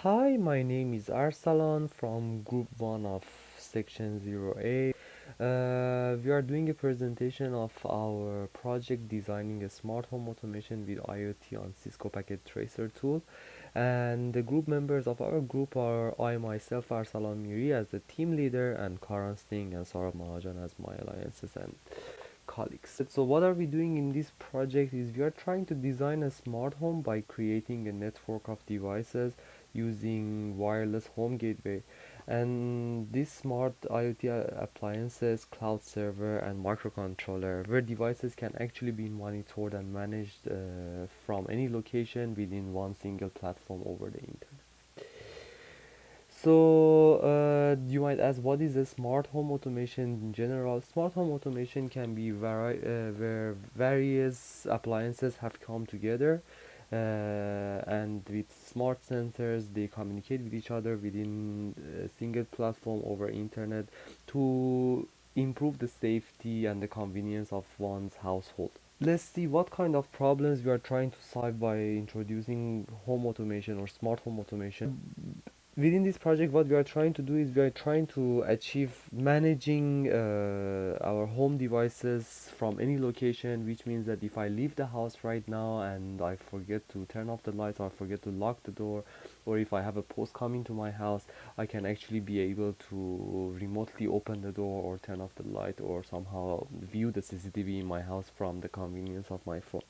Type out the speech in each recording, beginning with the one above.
Hi, my name is Arsalan from Group 1 of Section 0A. We are doing a presentation of our project designing a smart home automation with IoT on Cisco Packet Tracer tool. And the group members of our group are I myself, Arsalan Miri, as the team leader, and Karan Singh and Saurabh Mahajan as my alliances and colleagues. So what are we doing in this project is we are trying to design a smart home by creating a network of devices using wireless home gateway, and this smart IoT appliances, cloud server and microcontroller where devices can actually be monitored and managed from any location within one single platform over the internet. So, you might ask, what is a smart home automation in general? Smart home automation can be where various appliances have come together, and with smart sensors, they communicate with each other within a single platform over internet to improve the safety and the convenience of one's household. Let's see what kind of problems we are trying to solve by introducing home automation or smart home automation. Within this project, what we are trying to do is we are trying to achieve managing our home devices from any location, which means that if I leave the house right now and I forget to turn off the lights or I forget to lock the door, or if I have a post coming to my house, I can actually be able to remotely open the door or turn off the light or somehow view the CCTV in my house from the convenience of my phone.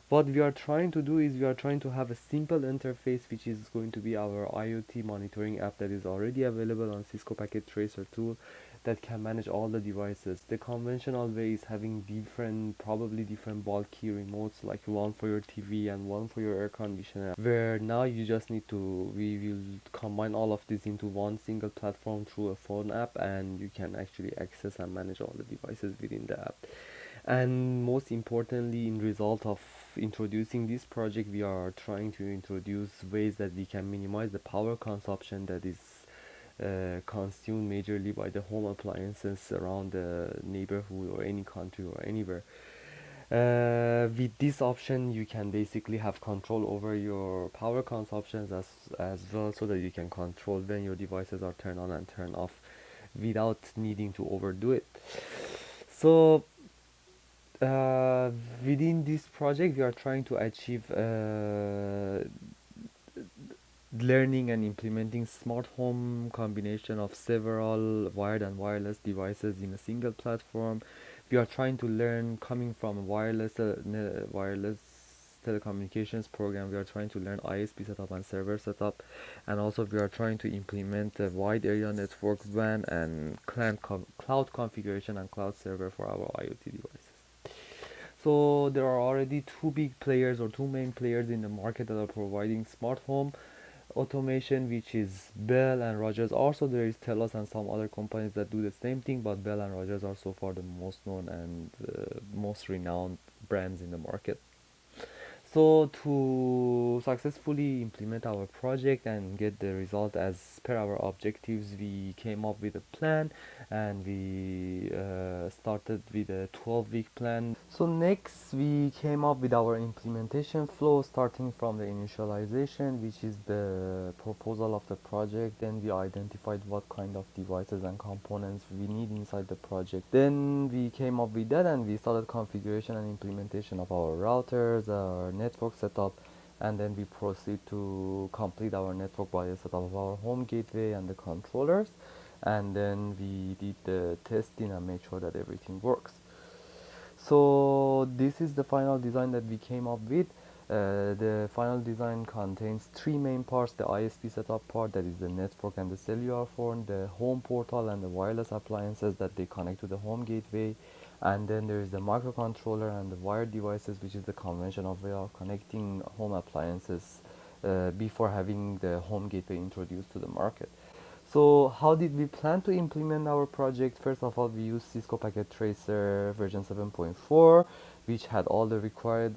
What we are trying to do is we are trying to have a simple interface, which is going to be our IoT monitoring app that is already available on Cisco Packet Tracer tool, that can manage all the devices. The conventional way is having probably different bulky remotes, like one for your TV and one for your air conditioner, where now you just need to, we will combine all of this into one single platform through a phone app, and you can actually access and manage all the devices within the app. And most importantly, in result of introducing this project, we are trying to introduce ways that we can minimize the power consumption that is consumed majorly by the home appliances around the neighborhood or any country or anywhere. With this option, you can basically have control over your power consumptions as well, so that you can control when your devices are turned on and turned off without needing to overdo it. So uh, within this project, we are trying to achieve learning and implementing smart home combination of several wired and wireless devices in a single platform. We are trying to learn coming from a wireless telecommunications program. We are trying to learn ISP setup and server setup, and also we are trying to implement a wide area network WAN and cloud configuration and cloud server for our IoT devices. So there are already two big players or two main players in the market that are providing smart home automation, which is Bell and Rogers. Also, there is Telos and some other companies that do the same thing, but Bell and Rogers are so far the most known and most renowned brands in the market. So to successfully implement our project and get the result as per our objectives, we came up with a plan, and we started with a 12-week plan. So next we came up with our implementation flow, starting from the initialization, which is the proposal of the project. Then we identified what kind of devices and components we need inside the project. Then we came up with that, and we started configuration and implementation of our routers, our network setup, and then we proceed to complete our network by the setup of our home gateway and the controllers, and then we did the testing and make sure that everything works. So this is the final design that we came up with. The final design contains three main parts: the ISP setup part, that is the network and the cellular phone; the home portal and the wireless appliances that they connect to the home gateway; and then there is the microcontroller and the wired devices, which is the conventional way of connecting home appliances before having the home gateway introduced to the market. So how did we plan to implement our project? First of all, we used Cisco Packet Tracer version 7.4, which had all the required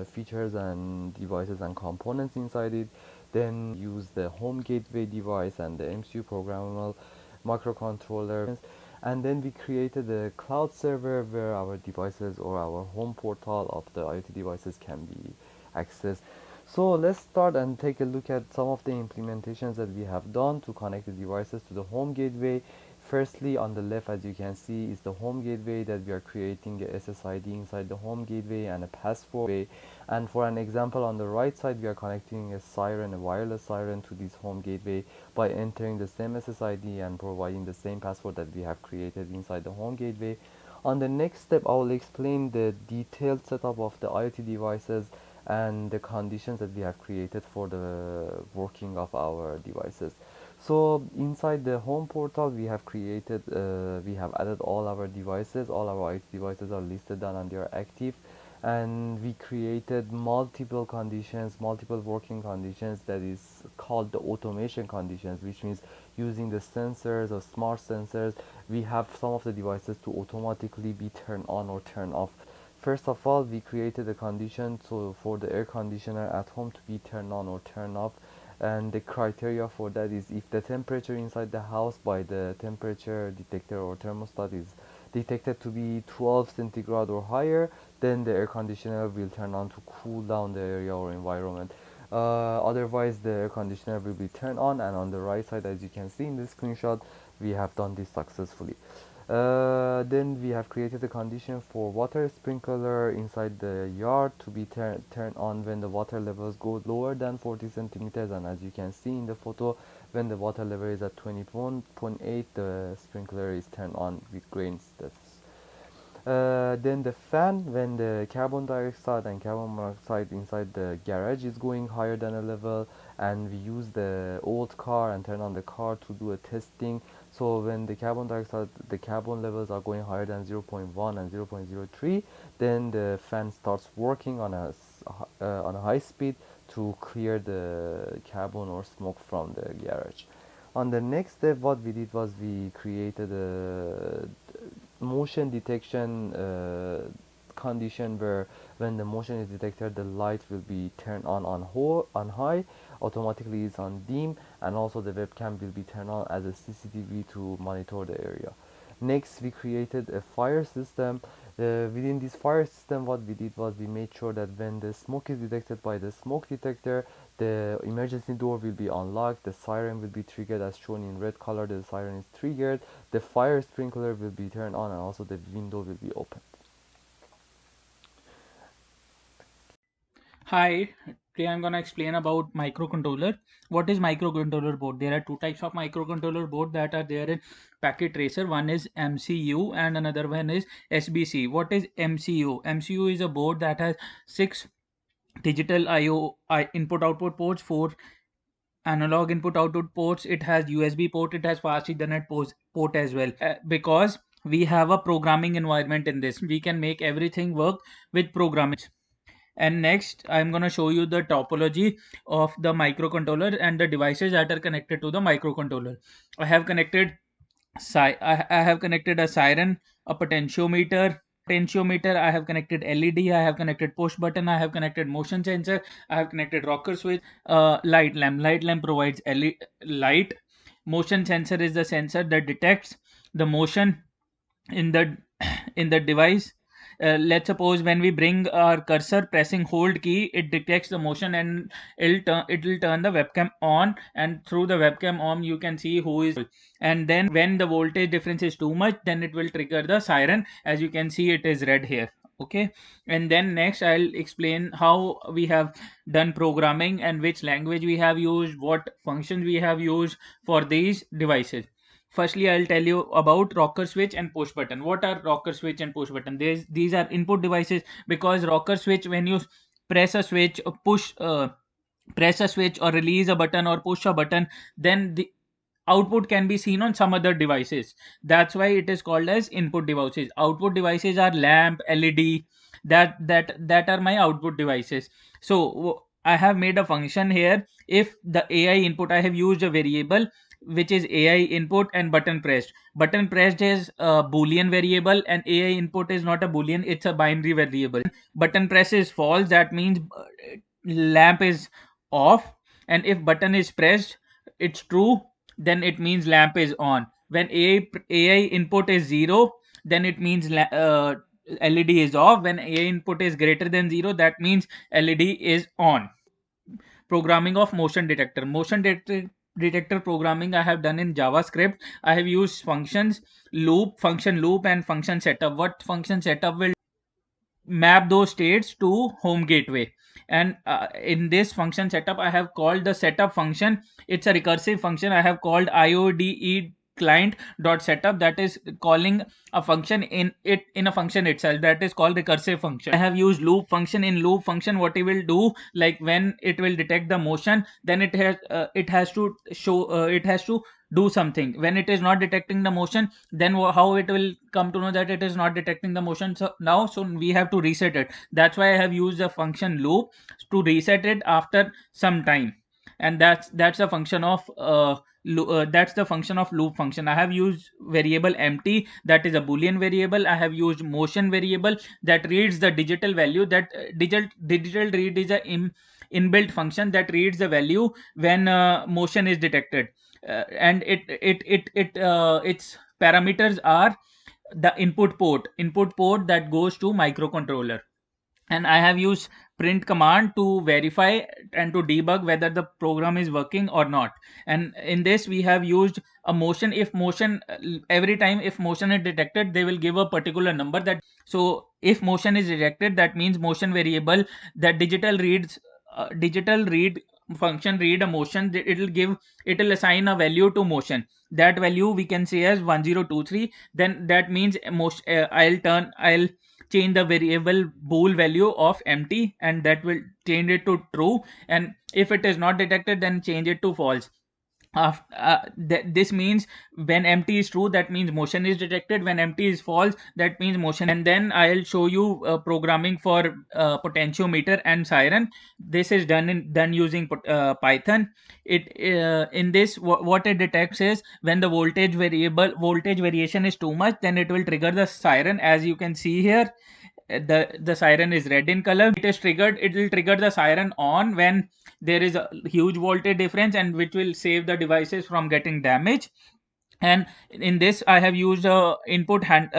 features and devices and components inside it. Then use the home gateway device and the MCU programmable microcontroller. And then we created a cloud server where our devices or our home portal of the IoT devices can be accessed. So let's start and take a look at some of the implementations that we have done to connect the devices to the home gateway. Firstly, on the left, as you can see, is the home gateway that we are creating a SSID inside the home gateway and a password. And for an example, on the right side, we are connecting a siren, a wireless siren, to this home gateway by entering the same SSID and providing the same password that we have created inside the home gateway. On the next step, I will explain the detailed setup of the IoT devices and the conditions that we have created for the working of our devices. So inside the home portal, we have added all our devices. All our IoT devices are listed down and they are active. And we created multiple conditions, multiple working conditions, that is called the automation conditions, which means using the sensors or smart sensors, we have some of the devices to automatically be turned on or turned off. First of all, we created a condition so for the air conditioner at home to be turned on or turned off, and the criteria for that is if the temperature inside the house by the temperature detector or thermostat is detected to be 12 centigrade or higher, then the air conditioner will turn on to cool down the area or environment. Otherwise, the air conditioner will be turned on, and on the right side, as you can see in this screenshot, we have done this successfully. Then we have created a condition for water sprinkler inside the yard to be turned on when the water levels go lower than 40 centimeters, and as you can see in the photo, when the water level is at 21.8, the sprinkler is turned on with green steps. Then the fan, when the carbon dioxide and carbon monoxide inside the garage is going higher than a level, and we use the old car and turn on the car to do a testing. So when the carbon dioxide, the carbon levels are going higher than zero point 0.1 and 0.03, then the fan starts working on a high speed to clear the carbon or smoke from the garage. On the next step, what we did was we created a motion detection condition where when the motion is detected, the light will be turned on high, automatically is on dim, and also the webcam will be turned on as a CCTV to monitor the area. Next, we created a fire system. Within this fire system, what we did was we made sure that when the smoke is detected by the smoke detector, the emergency door will be unlocked, the siren will be triggered as shown in red color, the siren is triggered, the fire sprinkler will be turned on, and also the window will be open. Hi, today I'm gonna explain about microcontroller. What is microcontroller board? There are two types of microcontroller board that are there in packet tracer. One is MCU and another one is SBC. What is MCU? MCU is a board that has six digital input output ports, four analog input output ports. It has USB port, it has fast Ethernet port as well. Because we have a programming environment in this, we can make everything work with programming. And next, I'm going to show you the topology of the microcontroller and the devices that are connected to the microcontroller. I have connected I have connected a siren, a potentiometer, I have connected LED, I have connected push button, I have connected motion sensor, I have connected rocker switch, light lamp. Light lamp provides light. Motion sensor is the sensor that detects the motion in the in the device. Let's suppose when we bring our cursor pressing hold key, it detects the motion and it will turn the webcam on, and through the webcam on you can see who is. And then when the voltage difference is too much, then it will trigger the siren. As you can see, it is red here. Okay. And then next I'll explain how we have done programming and which language we have used, what functions we have used for these devices. Firstly, I'll tell you about rocker switch and push button. What are rocker switch and push button? These are input devices, because rocker switch, when you press a switch or press a switch or release a button or push a button, then the output can be seen on some other devices. That's why it is called as input devices. Output devices are lamp, LED. That are my output devices. So I have made a function here. If the AI input, I have used a variable which is AI input and button pressed. Button pressed is a boolean variable, and AI input is not a boolean, it's a binary variable. Button press is false, that means lamp is off. And if button is pressed, it's true, then it means lamp is on. When AI input is 0, then it means LED is off. When AI input is greater than 0, that means LED is on. programming of motion detector. Detector programming I have done in JavaScript. I have used functions, function loop, and function setup. What function setup will map those states to home gateway. And in this function setup I have called the setup function. It's a recursive function. I have called iode client dot setup, that is calling a function in a function itself, that is called recursive function. I have used loop function. In loop function, what it will do, like when it will detect the motion, then it has to show it has to do something. When it is not detecting the motion, then how it will come to know that it is not detecting the motion? So we have to reset it. That's why I have used the function loop to reset it after some time. And that's the function of that's the function of loop function. I have used variable empty, that is a boolean variable. I have used motion variable that reads the digital value. That digital read is a inbuilt function that reads the value when motion is detected. And its parameters are the input port that goes to microcontroller. And I have used print command to verify and to debug whether the program is working or not. And in this we have used a motion. If motion every time if motion is detected, they will give a particular number. That so if motion is detected, that means motion variable, that digital read function read a motion. It will assign a value to motion. That value we can say as 1023. Then that means I'll change the variable bool value of empty, and that will change it to true. And if it is not detected, then change it to false. This means when empty is true, that means motion is detected. When empty is false, that means motion. And then I'll show you programming for potentiometer and siren. This is done using Python. It In this, what it detects is when the voltage variation is too much, then it will trigger the siren. As you can see here, the siren is red in color. It is triggered. It will trigger the siren on when there is a huge voltage difference, and which will save the devices from getting damaged. And in this I have used a input hand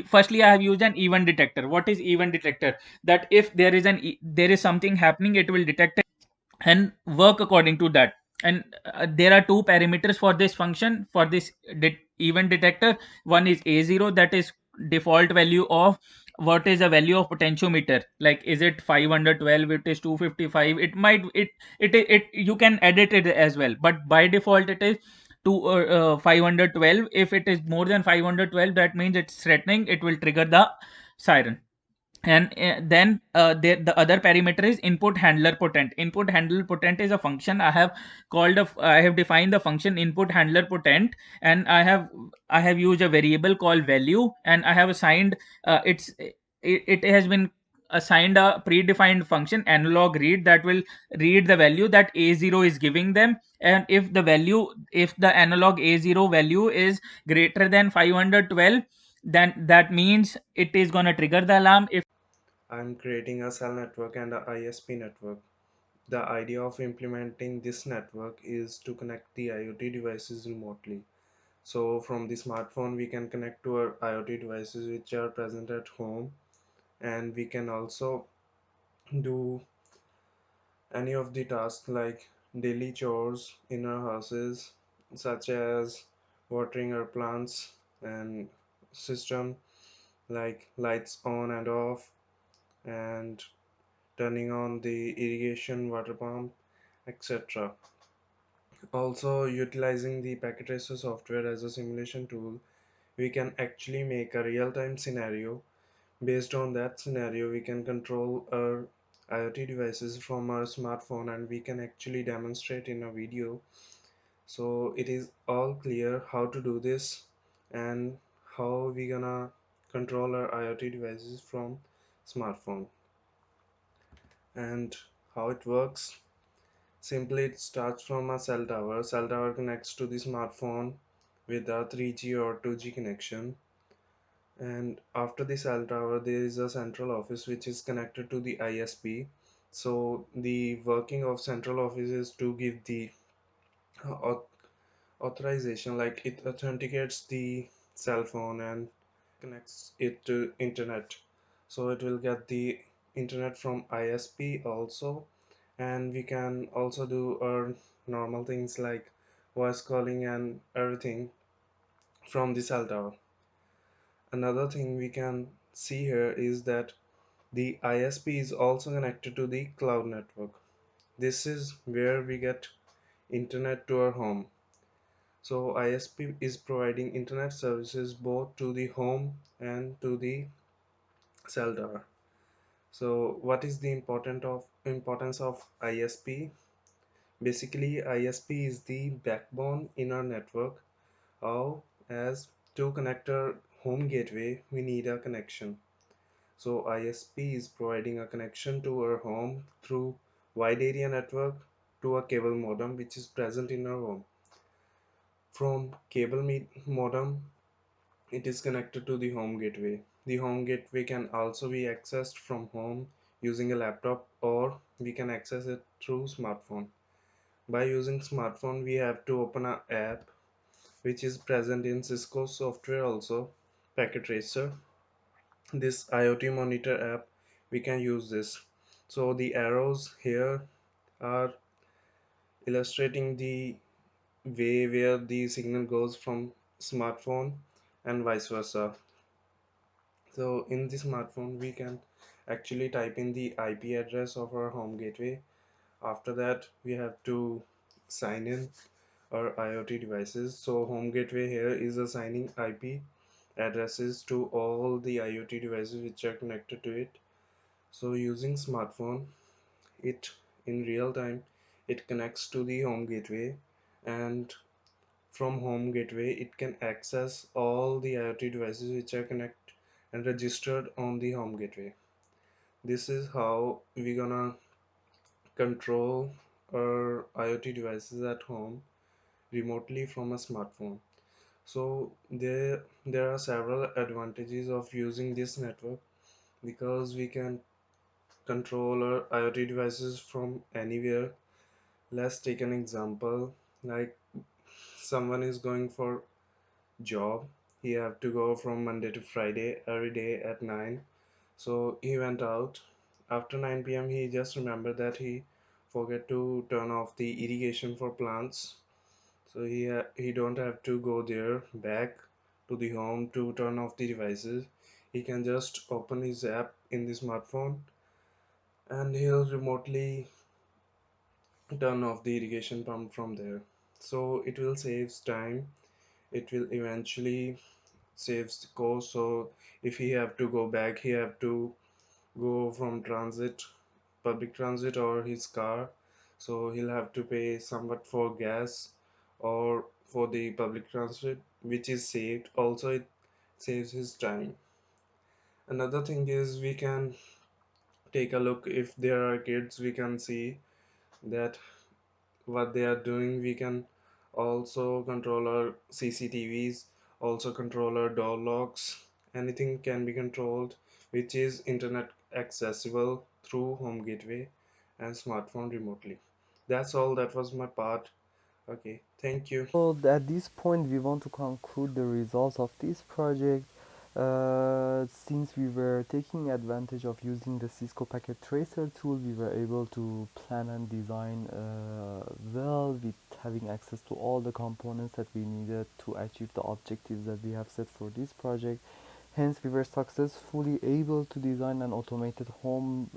firstly I have used an event detector. What is event detector? That if there is something happening, it will detect and work according to that. And there are two parameters for this function, for this event detector. One is a0, that is default value of what is the value of potentiometer, like is it 512, it is 255. It might it you can edit it as well, but by default it is 512. If it is more than 512, that means it's threatening. It will trigger the siren. And then the other parameter is input handler potent. Input handler potent is a function. I have defined the function input handler potent. And I have used a variable called value, and I have assigned it has been assigned a predefined function analog read that will read the value that a0 is giving them. And if the analog a0 value is greater than 512, then that means it is going to trigger the alarm. If I'm creating a cell network and a ISP network. The idea of implementing this network is to connect the IoT devices remotely. So from the smartphone, we can connect to our IoT devices which are present at home, and we can also do any of the tasks like daily chores in our houses, such as watering our plants and system like lights on and off, and turning on the irrigation water pump, etc. Also, utilizing the packet tracer software as a simulation tool, we can actually make a real-time scenario. Based on that scenario, we can control our IoT devices from our smartphone, and we can actually demonstrate in a video. So it is all clear how to do this and how we gonna control our IoT devices from smartphone. And how it works: simply it starts from a cell tower. Cell tower connects to the smartphone with a 3G or 2G connection. And after the cell tower, there is a central office which is connected to the ISP. So the working of central office is to give the au- authorization, like it authenticates the cell phone and connects it to internet. So it will get the internet from ISP also, and we can also do our normal things like voice calling and everything from the cell tower. Another thing we can see here is that the ISP is also connected to the cloud network. This is where we get internet to our home. So ISP is providing internet services both to the home and to the cell tower. So what is the importance of ISP? Basically, ISP is the backbone in our network. How? As to connect our home gateway, we need a connection. So ISP is providing a connection to our home through wide area network to a cable modem which is present in our home. From modem, it is connected to the home gateway. The home gateway can also be accessed from home using a laptop, or we can access it through smartphone. By using smartphone, we have to open an app which is present in Cisco software also, Packet Tracer. This IoT monitor app, we can use this. So the arrows here are illustrating the way where the signal goes from smartphone and vice versa. So in the smartphone, we can actually type in the IP address of our home gateway. After that, we have to sign in our IoT devices. So home gateway here is assigning IP addresses to all the IoT devices which are connected to it. So using smartphone, it in real time, it connects to the home gateway, and from home gateway it can access all the IoT devices which are connected and registered on the home gateway. This is how we're gonna control our IoT devices at home remotely from a smartphone. So there are several advantages of using this network because we can control our IoT devices from anywhere. Let's take an example, like someone is going for job. He have to go from Monday to Friday every day at 9. So he went out. After 9 p.m. he just remembered that he forget to turn off the irrigation for plants. So he don't have to go there back to the home to turn off the devices. He can just open his app in the smartphone and he'll remotely turn off the irrigation pump from there. So it will save time. It will eventually saves the cost. So if he have to go back, he have to go from public transit or his car. So he'll have to pay somewhat for gas or for the public transit, which is saved. Also, it saves his time. Another thing is we can take a look if there are kids, we can see that what they are doing. We can also control our CCTVs, also control our door locks. Anything can be controlled which is internet accessible through home gateway and smartphone remotely. That's all. That was my part. Okay, thank you. So at this point, we want to conclude the results of this project. Since we were taking advantage of using the Cisco Packet Tracer tool, we were able to plan and design well with having access to all the components that we needed to achieve the objectives that we have set for this project. Hence, we were successfully able to design an automated home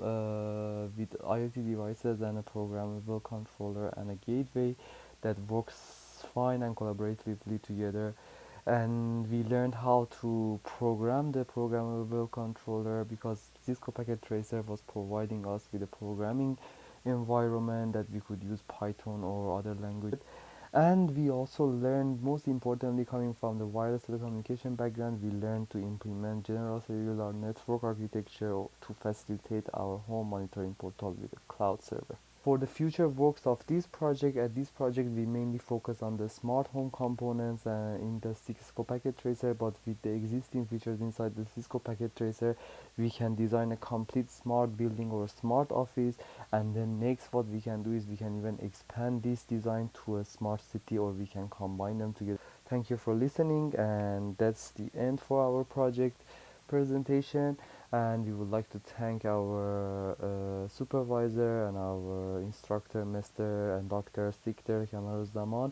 with IoT devices and a programmable controller and a gateway that works fine and collaboratively together. And we learned how to program the programmable controller because Cisco Packet Tracer was providing us with a programming environment that we could use Python or other language. And we also learned, most importantly, coming from the wireless telecommunication background, we learned to implement general cellular network architecture to facilitate our home monitoring portal with a cloud server. For the future works of this project, at this project we mainly focus on the smart home components in the Cisco Packet Tracer, but with the existing features inside the Cisco Packet Tracer, we can design a complete smart building or smart office. And then next what we can do is we can even expand this design to a smart city, or we can combine them together. Thank you for listening, and that's the end for our project presentation. And we would like to thank our supervisor and our instructor, Mr. and Dr. Sikter Kamaruzzaman.